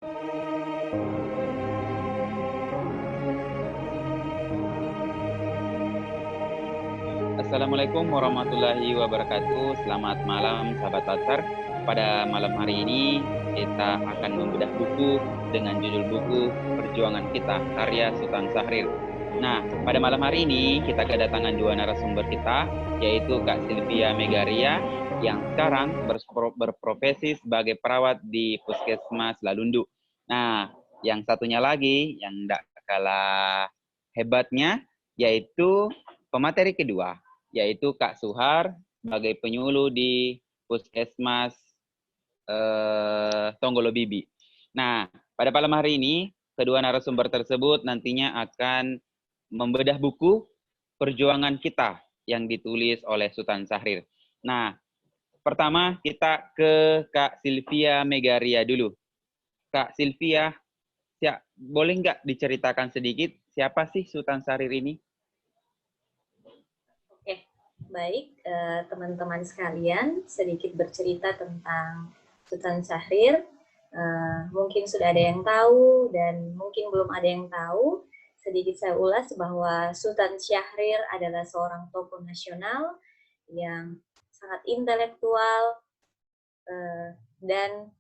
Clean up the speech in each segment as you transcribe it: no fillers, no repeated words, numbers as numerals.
Assalamualaikum warahmatullahi wabarakatuh. Selamat malam, sahabat Latsar. Pada malam hari ini, kita akan membedah buku dengan judul buku Perjuangan Kita, karya Sultan Syahrir. Nah, pada malam hari ini, kita kedatangan dua narasumber kita, yaitu Kak Sylvia Megaria, yang sekarang berprofesi sebagai perawat di Puskesmas Lalundu. Nah, yang satunya lagi, yang tidak kalah hebatnya, yaitu pemateri kedua, yaitu Kak Suhar sebagai penyuluh di Puskesmas Tonggolo Bibi. Nah, pada malam hari ini, kedua narasumber tersebut nantinya akan membedah buku Perjuangan Kita yang ditulis oleh Sultan Syahrir. Nah, pertama kita ke Kak Sylvia Megaria dulu. Kak Sylvia, boleh nggak diceritakan sedikit siapa sih Sultan Syahrir ini? Oke, baik teman-teman sekalian, sedikit bercerita tentang Sultan Syahrir. Mungkin sudah ada yang tahu dan mungkin belum ada yang tahu. Sedikit saya ulas bahwa Sultan Syahrir adalah seorang tokoh nasional yang sangat intelektual dan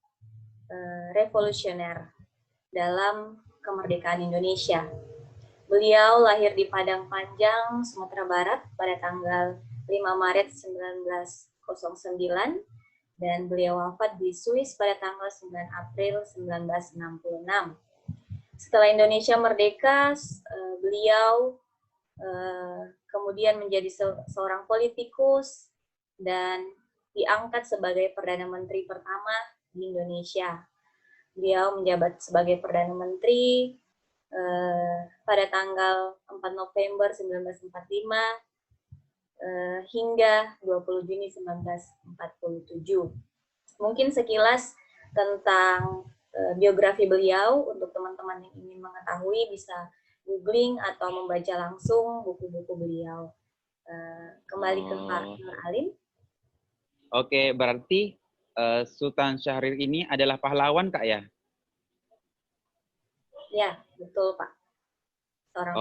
revolusioner dalam kemerdekaan Indonesia. Beliau lahir di Padang Panjang, Sumatera Barat pada tanggal 5 Maret 1909 dan beliau wafat di Swiss pada tanggal 9 April 1966. Setelah Indonesia merdeka, beliau kemudian menjadi seorang politikus dan diangkat sebagai Perdana Menteri pertama di Indonesia. Beliau menjabat sebagai Perdana Menteri pada tanggal 4 November 1945 hingga 20 Juni 1947. Mungkin sekilas tentang biografi beliau, untuk teman-teman yang ingin mengetahui bisa googling atau membaca langsung buku-buku beliau. Kembali ke Pak Nur Alim. Oke, berarti Sultan Syahrir ini adalah pahlawan, Kak, ya? Ya, betul, Pak. Seorang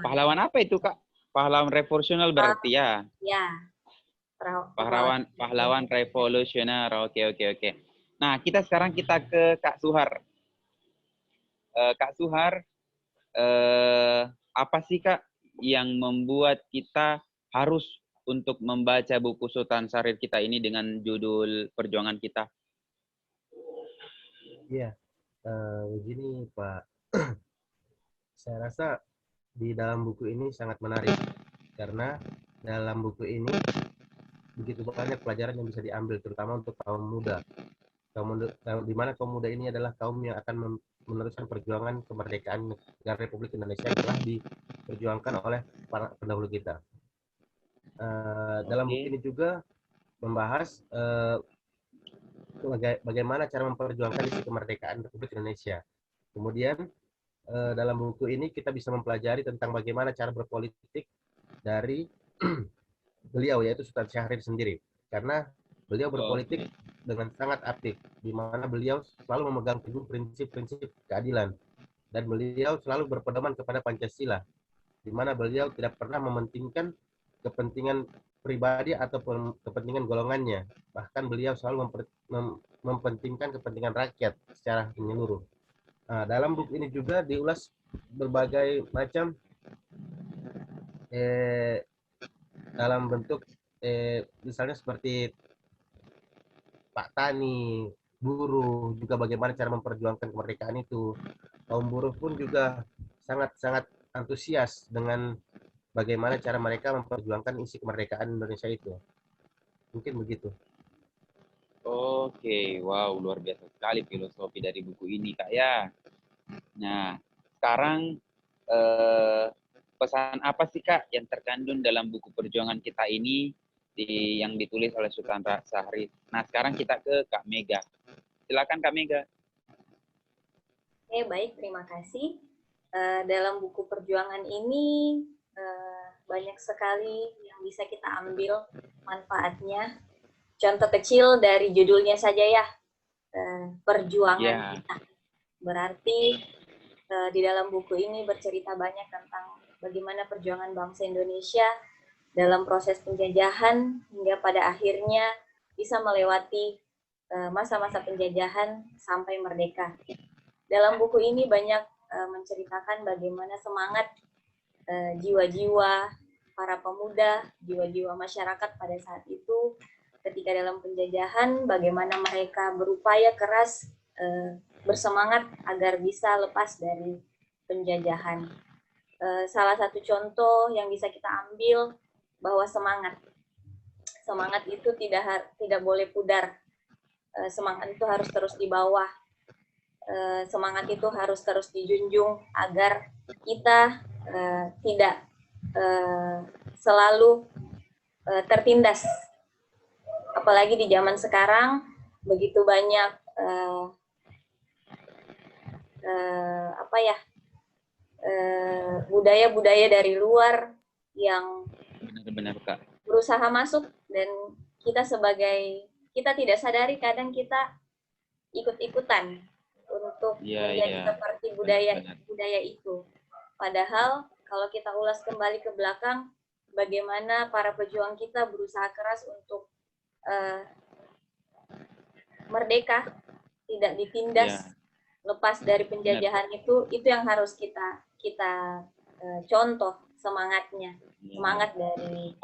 pahlawan apa itu, Kak? Pahlawan revolusional berarti ya? Ya. Pahlawan revolusioner. Oke. Nah, sekarang kita ke Kak Suhar. Kak Suhar, apa sih, Kak, yang membuat kita harus untuk membaca buku Sultan Syahrir kita ini dengan judul Perjuangan Kita? Iya, begini Pak. Saya rasa di dalam buku ini sangat menarik karena dalam buku ini begitu banyak pelajaran yang bisa diambil, terutama untuk kaum muda. Di mana kaum muda ini adalah kaum yang akan meneruskan perjuangan kemerdekaan negara Republik Indonesia yang telah diperjuangkan oleh para pendahulu kita. Dalam buku ini juga membahas bagaimana cara memperjuangkan isi kemerdekaan Republik Indonesia. Kemudian dalam buku ini kita bisa mempelajari tentang bagaimana cara berpolitik dari beliau, yaitu Sultan Syahrir sendiri. Karena beliau berpolitik dengan sangat aktif, di mana beliau selalu memegang teguh prinsip-prinsip keadilan. Dan beliau selalu berpedoman kepada Pancasila, di mana beliau tidak pernah mementingkan kepentingan pribadi ataupun kepentingan golongannya. Bahkan beliau selalu mempentingkan kepentingan rakyat secara menyeluruh. Nah, dalam buku ini juga diulas berbagai macam dalam bentuk misalnya seperti Pak Tani, buruh, juga bagaimana cara memperjuangkan kemerdekaan itu. Kaum buruh pun juga sangat-sangat antusias dengan bagaimana cara mereka memperjuangkan isi kemerdekaan Indonesia itu. Mungkin begitu. Oke, wow, luar biasa sekali filosofi dari buku ini, Kak, ya. Nah, sekarang pesan apa sih, Kak, yang terkandung dalam buku Perjuangan Kita ini yang ditulis oleh Sultan Syahrir? Nah, sekarang kita ke Kak Mega. Silakan, Kak Mega. Oke, baik, terima kasih. Dalam buku Perjuangan ini banyak sekali yang bisa kita ambil manfaatnya. Contoh kecil dari judulnya saja ya, Perjuangan Kita. Berarti di dalam buku ini bercerita banyak tentang bagaimana perjuangan bangsa Indonesia dalam proses penjajahan hingga pada akhirnya bisa melewati masa-masa penjajahan sampai merdeka. Dalam buku ini banyak menceritakan bagaimana semangat jiwa-jiwa para pemuda, jiwa-jiwa masyarakat pada saat itu ketika dalam penjajahan, bagaimana mereka berupaya keras bersemangat agar bisa lepas dari penjajahan. Salah satu contoh yang bisa kita ambil bahwa semangat itu tidak boleh pudar. Semangat itu harus terus dibawa. Semangat itu harus terus dijunjung agar kita tidak selalu tertindas. Apalagi di zaman sekarang begitu banyak budaya-budaya dari luar yang Benar-benar Kak. berusaha masuk, dan kita tidak sadari kadang kita ikut-ikutan untuk menjadi seperti budaya itu. Padahal kalau kita ulas kembali ke belakang, bagaimana para pejuang kita berusaha keras untuk merdeka, tidak ditindas, lepas dari penjajahan. Itu yang harus kita contoh semangatnya, semangat dari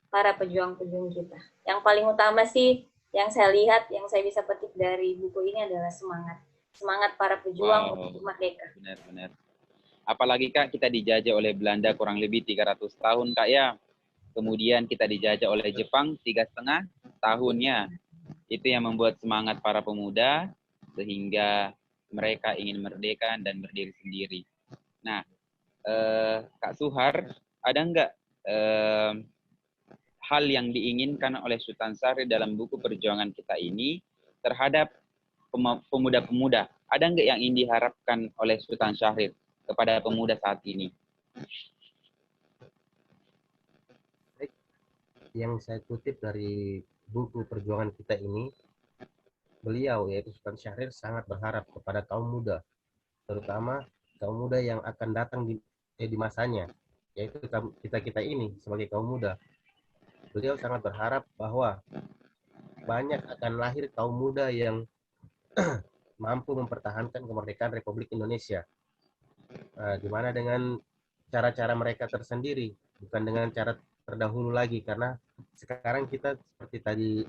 para pejuang-pejuang kita. Yang paling utama sih yang saya lihat, yang saya bisa petik dari buku ini adalah semangat para pejuang untuk merdeka. Benar-benar. Apalagi Kak, kita dijajah oleh Belanda kurang lebih 300 tahun Kak ya. Kemudian kita dijajah oleh Jepang 3,5 tahunnya. Itu yang membuat semangat para pemuda sehingga mereka ingin merdeka dan berdiri sendiri. Nah, Kak Suhar, ada nggak hal yang diinginkan oleh Sultan Syahrir dalam buku perjuangan kita ini terhadap pemuda-pemuda? Ada nggak yang ingin diharapkan oleh Sultan Syahrir kepada pemuda saat ini? Yang saya kutip dari buku perjuangan kita ini, beliau yaitu Sultan Syahrir sangat berharap kepada kaum muda, terutama kaum muda yang akan datang di masanya, yaitu kita ini sebagai kaum muda. Beliau sangat berharap bahwa banyak akan lahir kaum muda yang mampu mempertahankan kemerdekaan Republik Indonesia. Di mana dengan cara-cara mereka tersendiri, bukan dengan cara terdahulu lagi, karena sekarang kita seperti tadi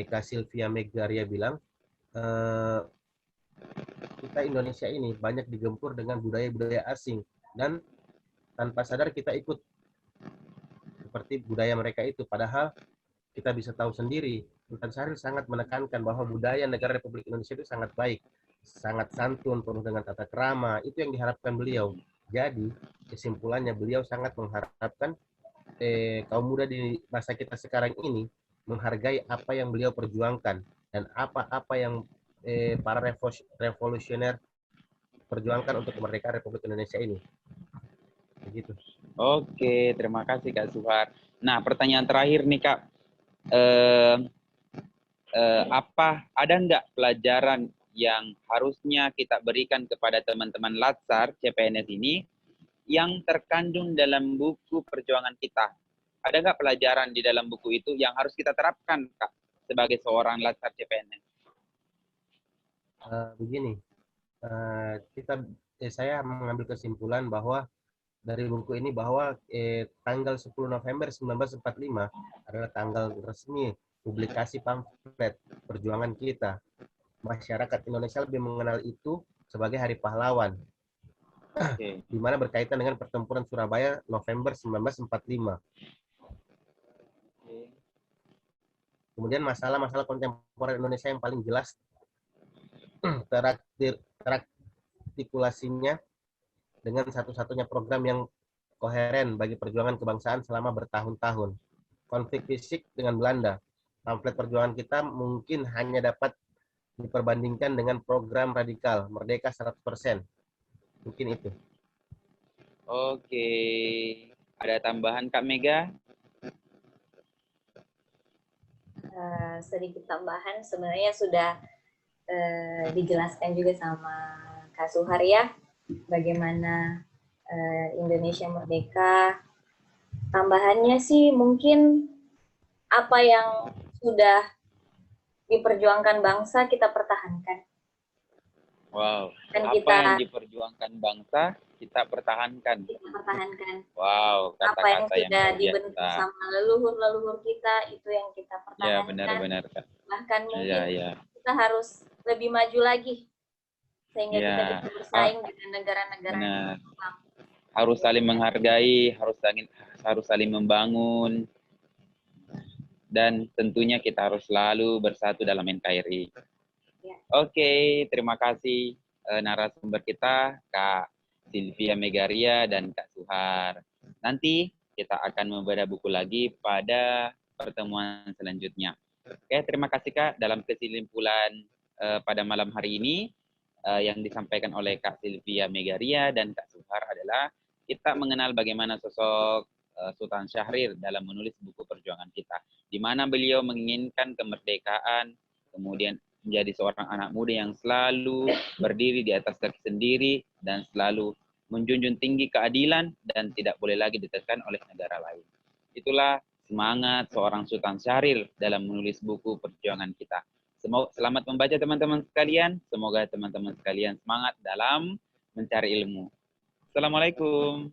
Kak Sylvia Megaria bilang, kita Indonesia ini banyak digempur dengan budaya-budaya asing, dan tanpa sadar kita ikut seperti budaya mereka itu. Padahal kita bisa tahu sendiri, Sultan Syahrir sangat menekankan bahwa budaya negara Republik Indonesia itu sangat baik, sangat santun, penuh dengan tata krama. Itu yang diharapkan beliau. Jadi kesimpulannya, beliau sangat mengharapkan kaum muda di masa kita sekarang ini menghargai apa yang beliau perjuangkan dan apa yang para revolusioner perjuangkan untuk kemerdekaan Republik Indonesia ini. Begitu. Oke, terima kasih Kak Suhar. Nah, pertanyaan terakhir nih Kak, ada nggak pelajaran yang harusnya kita berikan kepada teman-teman Latsar CPNS ini yang terkandung dalam buku perjuangan kita? Ada nggak pelajaran di dalam buku itu yang harus kita terapkan Kak sebagai seorang Latsar CPNS? Begini, saya mengambil kesimpulan bahwa dari buku ini bahwa tanggal 10 November 1945 adalah tanggal resmi publikasi pamflet perjuangan kita. Masyarakat Indonesia lebih mengenal itu sebagai Hari Pahlawan. Di mana berkaitan dengan pertempuran Surabaya November 1945. Kemudian masalah-masalah kontemporer Indonesia yang paling jelas terartikulasinya dengan satu-satunya program yang koheren bagi perjuangan kebangsaan selama bertahun-tahun. Konflik fisik dengan Belanda. Pamflet perjuangan kita mungkin hanya dapat diperbandingkan dengan program radikal Merdeka 100%. Mungkin itu. Oke. Ada tambahan Kak Mega? Sedikit tambahan, sebenarnya sudah dijelaskan juga sama Kak Suhar ya, bagaimana Indonesia merdeka. Tambahannya sih mungkin apa yang sudah diperjuangkan bangsa kita pertahankan. Wow. Dan Apa yang diperjuangkan bangsa kita pertahankan. Wow, apa yang kata-kata sudah yang dibentuk biasa. sama leluhur-leluhur kita, itu yang kita Ya, pertahankan. benar-benar. Bahkan mungkin Ya. kita harus lebih maju lagi sehingga Ya. kita bisa bersaing dengan negara-negara yang Benar. berkembang. Harus saling menghargai, harus saling membangun, dan tentunya kita harus selalu bersatu dalam NKRI. Ya. Oke, terima kasih narasumber kita, Kak Sylvia Megaria dan Kak Suhar. Nanti kita akan membedah buku lagi pada pertemuan selanjutnya. Oke, terima kasih Kak. Dalam kesimpulan pada malam hari ini, yang disampaikan oleh Kak Sylvia Megaria dan Kak Suhar adalah kita mengenal bagaimana sosok Sultan Syahrir dalam menulis buku perjuangan kita, di mana beliau menginginkan kemerdekaan, kemudian menjadi seorang anak muda yang selalu berdiri di atas kaki sendiri dan selalu menjunjung tinggi keadilan dan tidak boleh lagi ditekan oleh negara lain. Itulah semangat seorang Sultan Syahrir dalam menulis buku perjuangan kita. Selamat membaca teman-teman sekalian. Semoga teman-teman sekalian semangat dalam mencari ilmu. Assalamualaikum.